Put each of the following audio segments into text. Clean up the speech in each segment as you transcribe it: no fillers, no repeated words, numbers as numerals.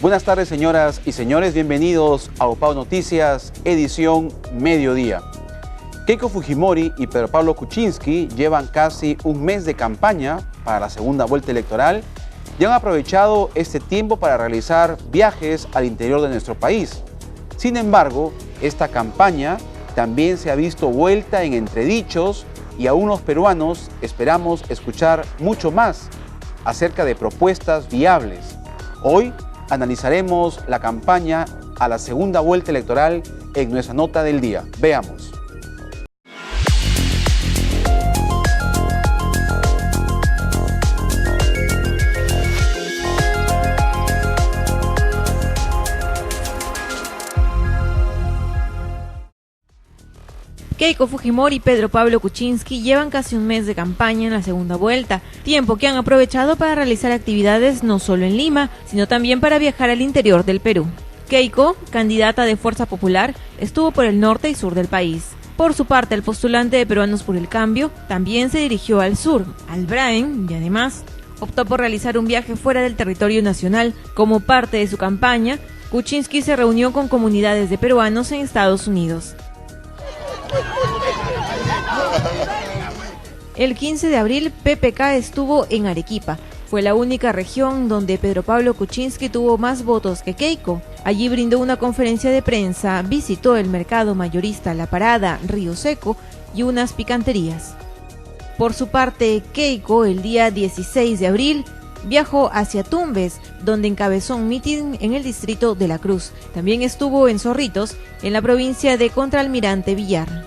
Buenas tardes, señoras y señores, bienvenidos a OPAO Noticias, edición mediodía. Keiko Fujimori y Pedro Pablo Kuczynski llevan casi un mes de campaña para la segunda vuelta electoral y han aprovechado este tiempo para realizar viajes al interior de nuestro país. Sin embargo, esta campaña también se ha visto vuelta en entredichos y aún los peruanos esperamos escuchar mucho más acerca de propuestas viables. Hoy analizaremos la campaña a la segunda vuelta electoral en nuestra nota del día. Veamos. Keiko Fujimori y Pedro Pablo Kuczynski llevan casi un mes de campaña en la segunda vuelta, tiempo que han aprovechado para realizar actividades no solo en Lima, sino también para viajar al interior del Perú. Keiko, candidata de Fuerza Popular, estuvo por el norte y sur del país. Por su parte, el postulante de Peruanos por el Cambio también se dirigió al sur, al Brain, y además optó por realizar un viaje fuera del territorio nacional. Como parte de su campaña, Kuczynski se reunió con comunidades de peruanos en Estados Unidos. El 15 de abril, PPK estuvo en Arequipa. Fue la única región donde Pedro Pablo Kuczynski tuvo más votos que Keiko. Allí brindó una conferencia de prensa, visitó el mercado mayorista La Parada, Río Seco y unas picanterías. Por su parte, Keiko, el día 16 de abril, viajó hacia Tumbes, donde encabezó un mitin en el distrito de La Cruz. También estuvo en Zorritos, en la provincia de Contralmirante Villar.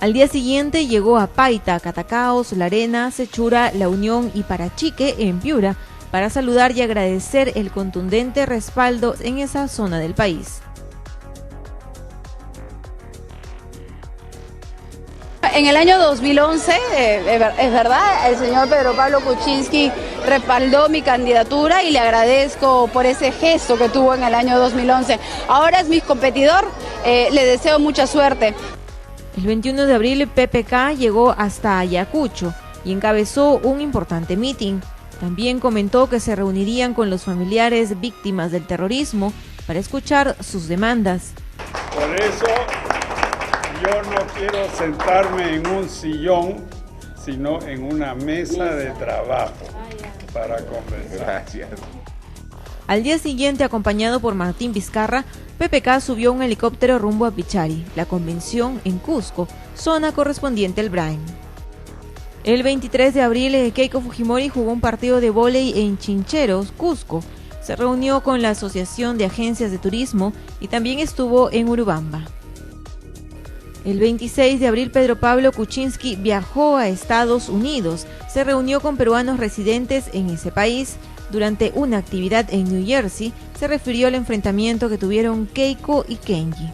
Al día siguiente llegó a Paita, Catacaos, La Arena, Sechura, La Unión y Parachique, en Piura, para saludar y agradecer el contundente respaldo en esa zona del país. En el año 2011, es verdad, el señor Pedro Pablo Kuczynski respaldó mi candidatura y le agradezco por ese gesto que tuvo en el año 2011. Ahora es mi competidor, le deseo mucha suerte. El 21 de abril, PPK llegó hasta Ayacucho y encabezó un importante mitin. También comentó que se reunirían con los familiares víctimas del terrorismo para escuchar sus demandas. Por eso yo no quiero sentarme en un sillón, sino en una mesa de trabajo para conversar. Gracias. Al día siguiente, acompañado por Martín Vizcarra, PPK subió a un helicóptero rumbo a Pichari, la convención en Cusco, zona correspondiente al Brain. El 23 de abril, Keiko Fujimori jugó un partido de vóley en Chincheros, Cusco. Se reunió con la Asociación de Agencias de Turismo y también estuvo en Urubamba. El 26 de abril, Pedro Pablo Kuczynski viajó a Estados Unidos. Se reunió con peruanos residentes en ese país. Durante una actividad en New Jersey, se refirió al enfrentamiento que tuvieron Keiko y Kenji.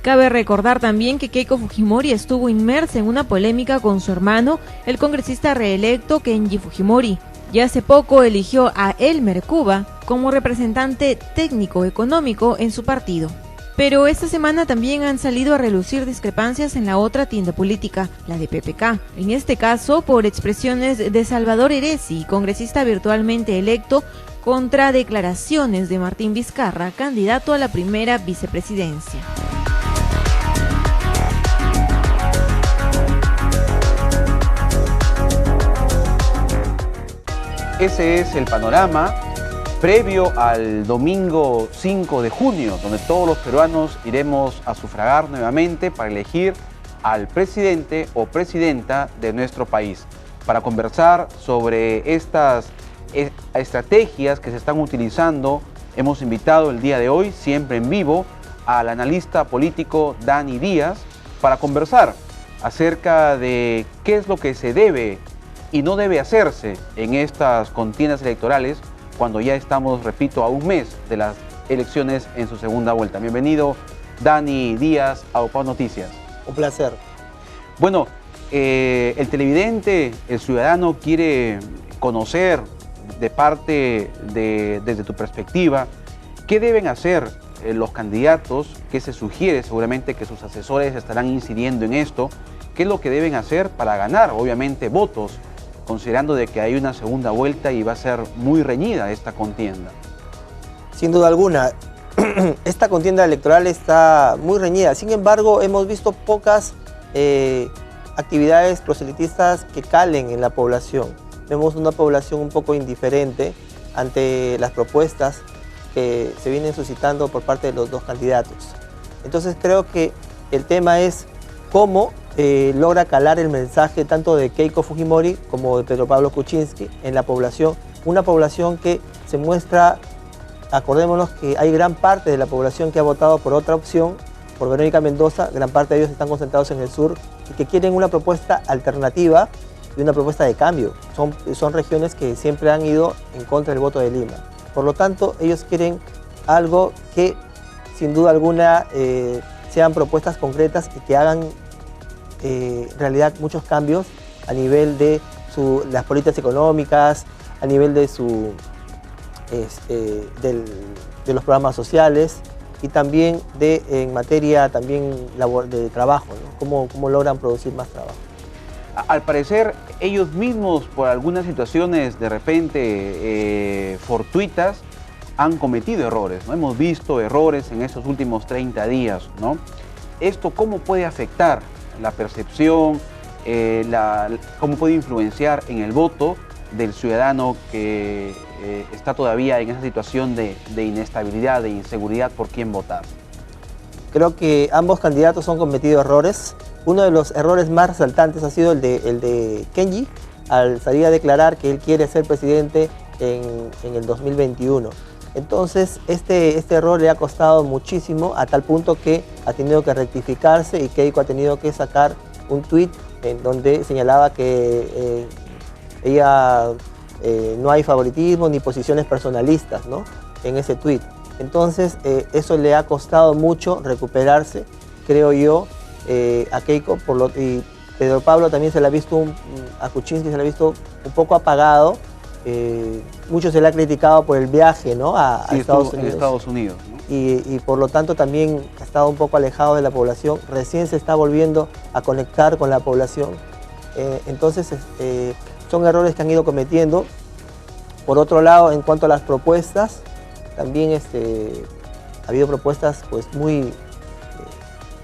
Cabe recordar también que Keiko Fujimori estuvo inmersa en una polémica con su hermano, el congresista reelecto Kenji Fujimori, y hace poco eligió a Elmer Cuba como representante técnico económico en su partido. Pero esta semana también han salido a relucir discrepancias en la otra tienda política, la de PPK. En este caso, por expresiones de Salvador Heresi, congresista virtualmente electo, contra declaraciones de Martín Vizcarra, candidato a la primera vicepresidencia. Ese es el panorama previo al domingo 5 de junio, donde todos los peruanos iremos a sufragar nuevamente para elegir al presidente o presidenta de nuestro país. Para conversar sobre estas estrategias que se están utilizando, hemos invitado el día de hoy, siempre en vivo, al analista político Dani Díaz para conversar acerca de qué es lo que se debe y no debe hacerse en estas contiendas electorales cuando ya estamos, repito, a un mes de las elecciones en su segunda vuelta. Bienvenido, Dani Díaz, a OPAO Noticias. Un placer. Bueno, el televidente, el ciudadano quiere conocer de parte desde tu perspectiva, ¿qué deben hacer los candidatos? ¿Qué se sugiere? Seguramente que sus asesores estarán incidiendo en esto. ¿Qué es lo que deben hacer para ganar, obviamente, votos, considerando de que hay una segunda vuelta y va a ser muy reñida esta contienda? Sin duda alguna, esta contienda electoral está muy reñida. Sin embargo, hemos visto pocas actividades proselitistas que calen en la población. Vemos una población un poco indiferente ante las propuestas que se vienen suscitando por parte de los dos candidatos. Entonces creo que el tema es cómo logra calar el mensaje tanto de Keiko Fujimori como de Pedro Pablo Kuczynski en la población, una población que se muestra, acordémonos que hay gran parte de la población que ha votado por otra opción, por Verónica Mendoza, gran parte de ellos están concentrados en el sur y que quieren una propuesta alternativa y una propuesta de cambio. Son regiones que siempre han ido en contra del voto de Lima. Por lo tanto, ellos quieren algo que sin duda alguna sean propuestas concretas y que hagan realidad muchos cambios a nivel de las políticas económicas, a nivel de, de los programas sociales y también en materia también de trabajo, ¿no? Cómo logran producir más trabajo. Al parecer, ellos mismos, por algunas situaciones de repente fortuitas, han cometido errores, ¿no? Hemos visto errores en estos últimos 30 días, ¿no? ¿Esto cómo puede afectar la percepción, cómo puede influenciar en el voto del ciudadano que está todavía en esa situación de inestabilidad, de inseguridad por quién votar? Creo que ambos candidatos han cometido errores. Uno de los errores más resaltantes ha sido el de Kenji, al salir a declarar que él quiere ser presidente en el 2021. Entonces, este error le ha costado muchísimo, a tal punto que ha tenido que rectificarse y Keiko ha tenido que sacar un tuit en donde señalaba que no hay favoritismo ni posiciones personalistas, ¿no?, en ese tuit. Entonces, eso le ha costado mucho recuperarse, creo yo, a Keiko, y Pedro Pablo también se le ha visto, a Kuczynski se le ha visto un poco apagado. Mucho se le ha criticado por el viaje, ¿no?, a Estados Unidos. En Estados Unidos, ¿no? Y por lo tanto también ha estado un poco alejado de la población. Recién se está volviendo a conectar con la población. Entonces son errores que han ido cometiendo. Por otro lado, en cuanto a las propuestas, también ha habido propuestas pues muy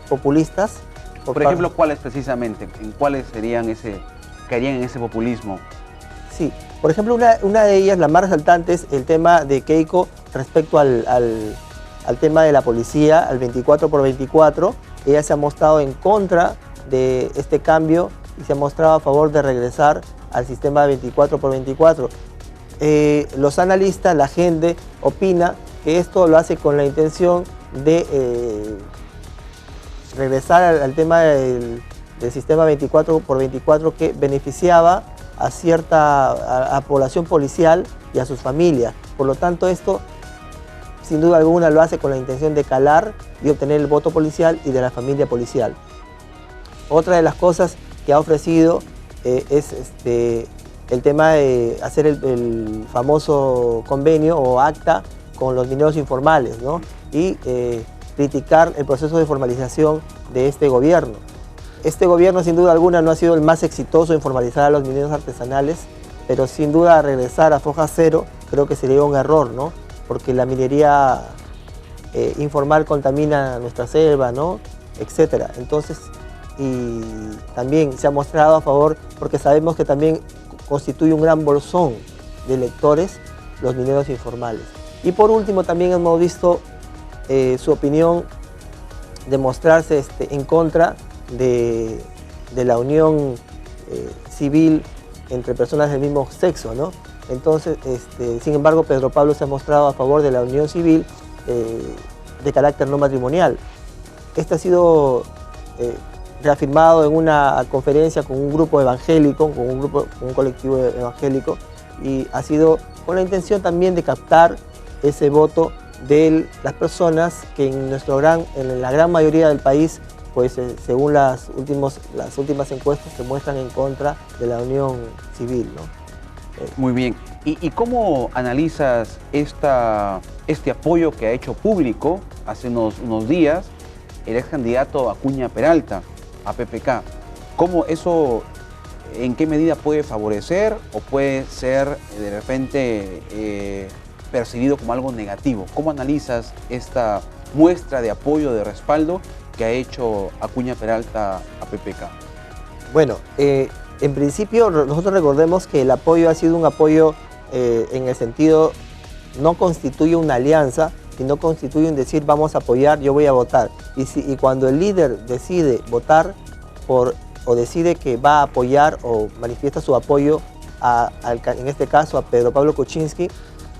populistas. Por ejemplo, ¿cuáles precisamente? ¿En cuáles caerían en ese populismo? Sí, por ejemplo, una de ellas, la más resaltante, es el tema de Keiko respecto al tema de la policía, al 24x24. Ella se ha mostrado en contra de este cambio y se ha mostrado a favor de regresar al sistema de 24x24. Los analistas, la gente, opina que esto lo hace con la intención de regresar al tema del sistema 24x24 que beneficiaba a población policial y a sus familias. Por lo tanto, esto sin duda alguna lo hace con la intención de calar y obtener el voto policial y de la familia policial. Otra de las cosas que ha ofrecido es el tema de hacer el famoso convenio o acta con los mineros informales, ¿no?, y criticar el proceso de formalización de este gobierno. Este gobierno sin duda alguna no ha sido el más exitoso en formalizar a los mineros artesanales, pero sin duda regresar a foja cero creo que sería un error, ¿no?, porque la minería informal contamina nuestra selva, ¿no?, etcétera. Entonces, y también se ha mostrado a favor, porque sabemos que también constituye un gran bolsón de electores los mineros informales. Y por último también hemos visto su opinión demostrarse en contra de la unión civil entre personas del mismo sexo, ¿no? Entonces, sin embargo, Pedro Pablo se ha mostrado a favor de la unión civil de carácter no matrimonial. Esto ha sido reafirmado en una conferencia con un grupo evangélico, con un colectivo evangélico, y ha sido con la intención también de captar ese voto de las personas que en la gran mayoría del país, pues según las últimas encuestas, se muestran en contra de la unión civil, ¿no? Muy bien. ¿Y cómo analizas este apoyo que ha hecho público hace unos días el ex candidato Acuña Peralta a PPK? ¿Cómo eso, en qué medida puede favorecer o puede ser de repente percibido como algo negativo. ¿Cómo analizas esta muestra de apoyo, de respaldo que ha hecho Acuña Peralta a PPK? Bueno, en principio nosotros recordemos que el apoyo ha sido un apoyo en el sentido, no constituye una alianza, sino constituye un decir vamos a apoyar, yo voy a votar. Y cuando el líder decide votar o decide que va a apoyar o manifiesta su apoyo en este caso a Pedro Pablo Kuczynski,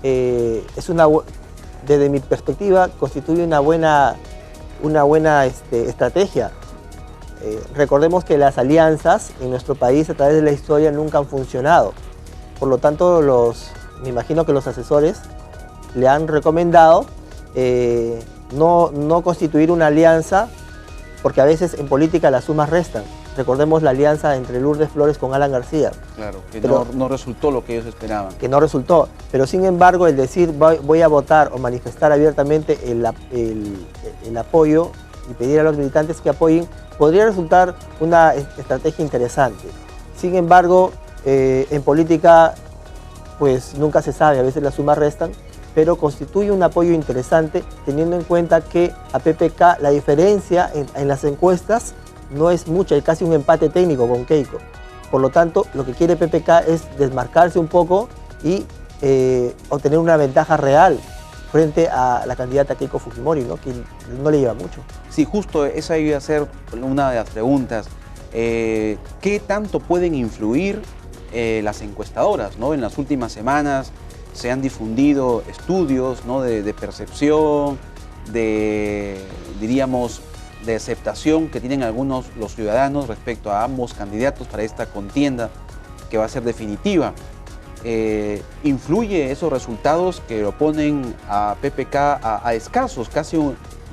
desde mi perspectiva constituye una buena estrategia. Recordemos que las alianzas en nuestro país a través de la historia nunca han funcionado. Por lo tanto, me imagino que los asesores le han recomendado no constituir una alianza, porque a veces en política las sumas restan. Recordemos la alianza entre Lourdes Flores con Alan García. Claro, que no resultó lo que ellos esperaban. Que no resultó, pero sin embargo el decir voy a votar o manifestar abiertamente el apoyo y pedir a los militantes que apoyen, podría resultar una estrategia interesante. Sin embargo, en política pues nunca se sabe, a veces las sumas restan, pero constituye un apoyo interesante teniendo en cuenta que a PPK la diferencia en las encuestas no es mucha, hay casi un empate técnico con Keiko. Por lo tanto, lo que quiere PPK es desmarcarse un poco y obtener una ventaja real frente a la candidata Keiko Fujimori, ¿no? Que no le lleva mucho. Sí, justo esa iba a ser una de las preguntas. ¿Qué tanto pueden influir las encuestadoras, ¿no? En las últimas semanas se han difundido estudios, ¿no? de percepción, diríamos, de aceptación que tienen los ciudadanos respecto a ambos candidatos para esta contienda que va a ser definitiva. ¿Influye esos resultados que lo ponen a PPK a escasos, casi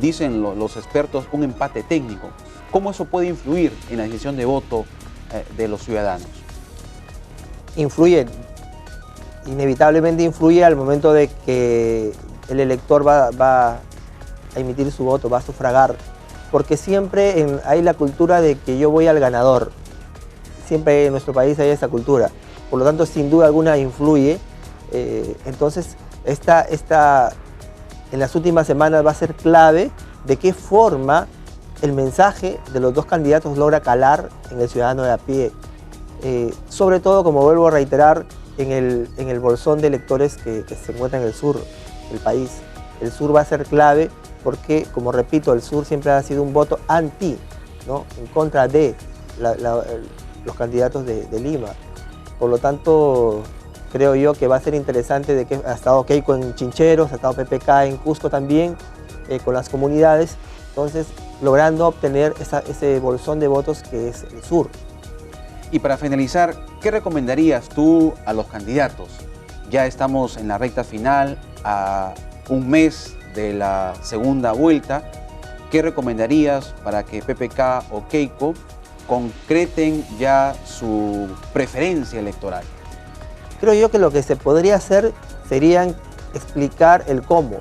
dicen los expertos, un empate técnico? ¿Cómo eso puede influir en la decisión de voto de los ciudadanos? Influye, inevitablemente influye al momento de que el elector va a emitir su voto, va a sufragar, porque siempre hay la cultura de que yo voy al ganador. Siempre en nuestro país hay esa cultura. Por lo tanto, sin duda alguna influye. Entonces, en las últimas semanas va a ser clave de qué forma el mensaje de los dos candidatos logra calar en el ciudadano de a pie. Sobre todo, como vuelvo a reiterar, en el bolsón de electores que se encuentra en el sur del país. El sur va a ser clave porque, como repito, el sur siempre ha sido un voto anti, ¿no? En contra de los candidatos de Lima. Por lo tanto, creo yo que va a ser interesante de que ha estado Keiko en Chincheros, ha estado PPK en Cusco también, con las comunidades, entonces logrando obtener ese bolsón de votos que es el sur. Y para finalizar, ¿qué recomendarías tú a los candidatos? Ya estamos en la recta final, a un mes de la segunda vuelta. ¿Qué recomendarías para que PPK o Keiko concreten ya su preferencia electoral? Creo yo que lo que se podría hacer sería explicar el cómo,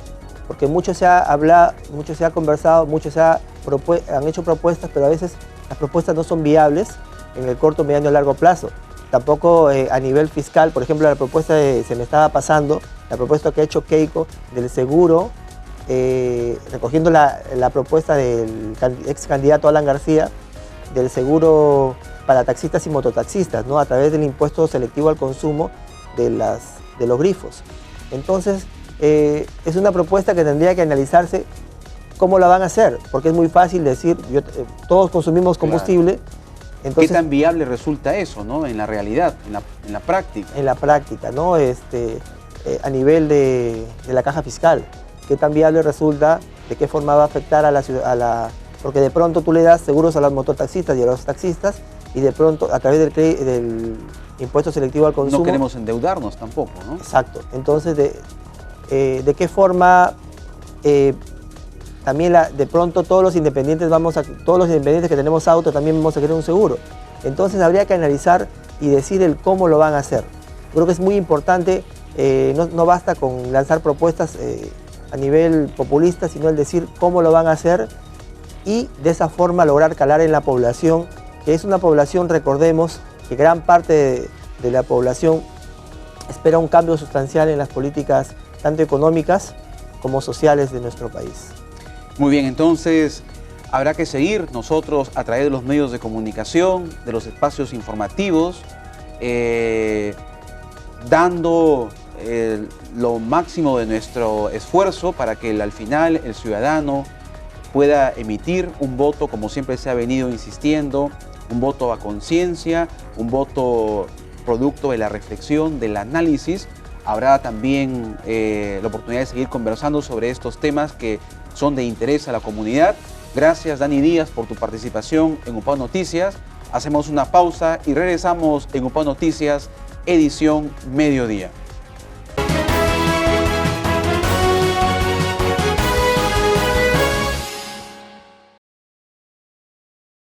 porque mucho se ha hablado, mucho se ha conversado, han hecho propuestas, pero a veces las propuestas no son viables en el corto, mediano y largo plazo. Tampoco a nivel fiscal, por ejemplo, la propuesta se me estaba pasando, la propuesta que ha hecho Keiko del seguro, recogiendo la propuesta del ex candidato Alan García, del seguro para taxistas y mototaxistas, ¿no? A través del impuesto selectivo al consumo de los grifos. Entonces, es una propuesta que tendría que analizarse cómo la van a hacer, porque es muy fácil decir, todos consumimos combustible. Claro. Entonces, ¿qué tan viable resulta eso, ¿no? En la realidad, en la práctica? En la práctica, ¿no? A nivel de la caja fiscal, ¿qué tan viable resulta? ¿De qué forma va a afectar a la porque de pronto tú le das seguros a los mototaxistas y a los taxistas y de pronto a través del impuesto selectivo al consumo... No queremos endeudarnos tampoco, ¿no? Exacto. Entonces, ¿de qué forma también de pronto todos los independientes que tenemos auto también vamos a querer un seguro? Entonces habría que analizar y decir el cómo lo van a hacer. Creo que es muy importante, no basta con lanzar propuestas a nivel populista, sino el decir cómo lo van a hacer y de esa forma lograr calar en la población, que es una población, recordemos, que gran parte de la población espera un cambio sustancial en las políticas tanto económicas como sociales de nuestro país. Muy bien, entonces habrá que seguir nosotros a través de los medios de comunicación, de los espacios informativos, dando lo máximo de nuestro esfuerzo para que al final el ciudadano pueda emitir un voto, como siempre se ha venido insistiendo, un voto a conciencia, un voto producto de la reflexión, del análisis. Habrá también la oportunidad de seguir conversando sobre estos temas que son de interés a la comunidad. Gracias, Dani Díaz, por tu participación en UPAO Noticias. Hacemos una pausa y regresamos en UPAO Noticias, edición mediodía.